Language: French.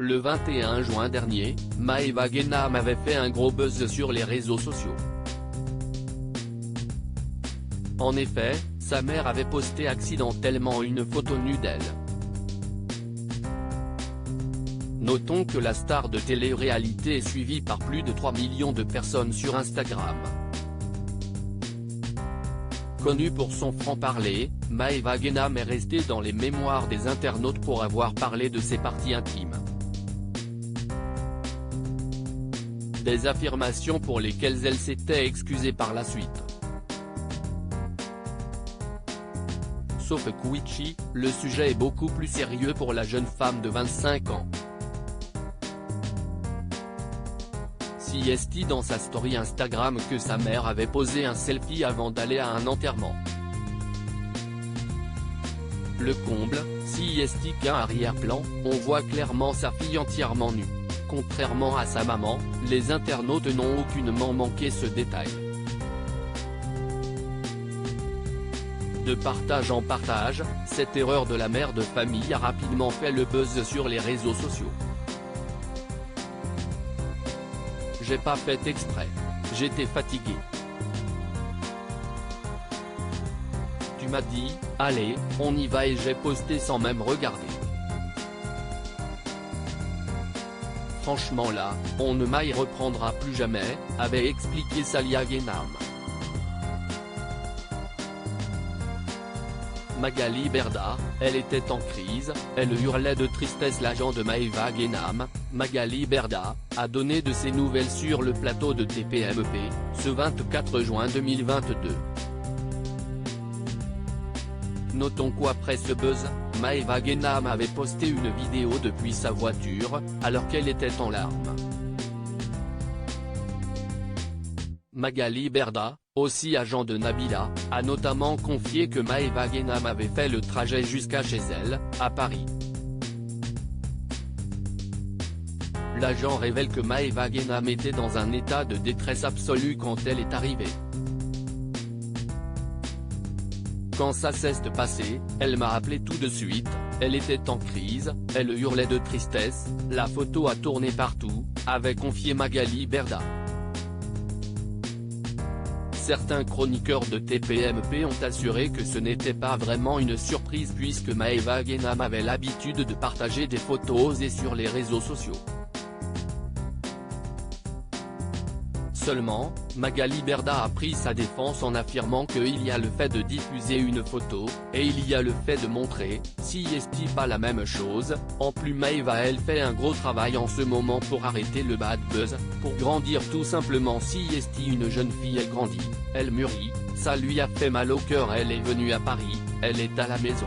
Le 21 juin dernier, Maeva Guénam avait fait un gros buzz sur les réseaux sociaux. En effet, sa mère avait posté accidentellement une photo nue d'elle. Notons que la star de télé-réalité est suivie par plus de 3 millions de personnes sur Instagram. Connue pour son franc-parler, Maeva Guénam est restée dans les mémoires des internautes pour avoir parlé de ses parties intimes. Des affirmations pour lesquelles elle s'était excusée par la suite. Sauf Kouichi, le sujet est beaucoup plus sérieux pour la jeune femme de 25 ans. CST dans sa story Instagram que sa mère avait posé un selfie avant d'aller à un enterrement. Le comble, CST qu'un arrière-plan, on voit clairement sa fille entièrement nue. Contrairement à sa maman, les internautes n'ont aucunement manqué ce détail. De partage en partage, cette erreur de la mère de famille a rapidement fait le buzz sur les réseaux sociaux. J'ai pas fait exprès. J'étais fatigué. Tu m'as dit, allez, on y va et j'ai posté sans même regarder. Franchement là, on ne m'y reprendra plus jamais, avait expliqué Salia Guénam. Magali Berda, elle était en crise, elle hurlait de tristesse. L'agent de Maeva Guénam, Magali Berda, a donné de ses nouvelles sur le plateau de TPMP, ce 24 juin 2022. Notons qu'après ce buzz, Maeva Guénam avait posté une vidéo depuis sa voiture, alors qu'elle était en larmes. Magali Berda, aussi agent de Nabila, a notamment confié que Maeva Guénam avait fait le trajet jusqu'à chez elle, à Paris. L'agent révèle que Maeva Guénam était dans un état de détresse absolue quand elle est arrivée. Quand ça s'est passé, elle m'a appelé tout de suite, elle était en crise, elle hurlait de tristesse, la photo a tourné partout, avait confié Magali Berda. Certains chroniqueurs de TPMP ont assuré que ce n'était pas vraiment une surprise puisque Maeva Guénam avait l'habitude de partager des photos osées sur les réseaux sociaux. Seulement, Magali Berda a pris sa défense en affirmant qu'il y a le fait de diffuser une photo, et il y a le fait de montrer, CST pas la même chose. En plus Maeva elle fait un gros travail en ce moment pour arrêter le bad buzz, pour grandir tout simplement. CST une jeune fille elle grandit, elle mûrit, ça lui a fait mal au cœur, elle est venue à Paris, elle est à la maison.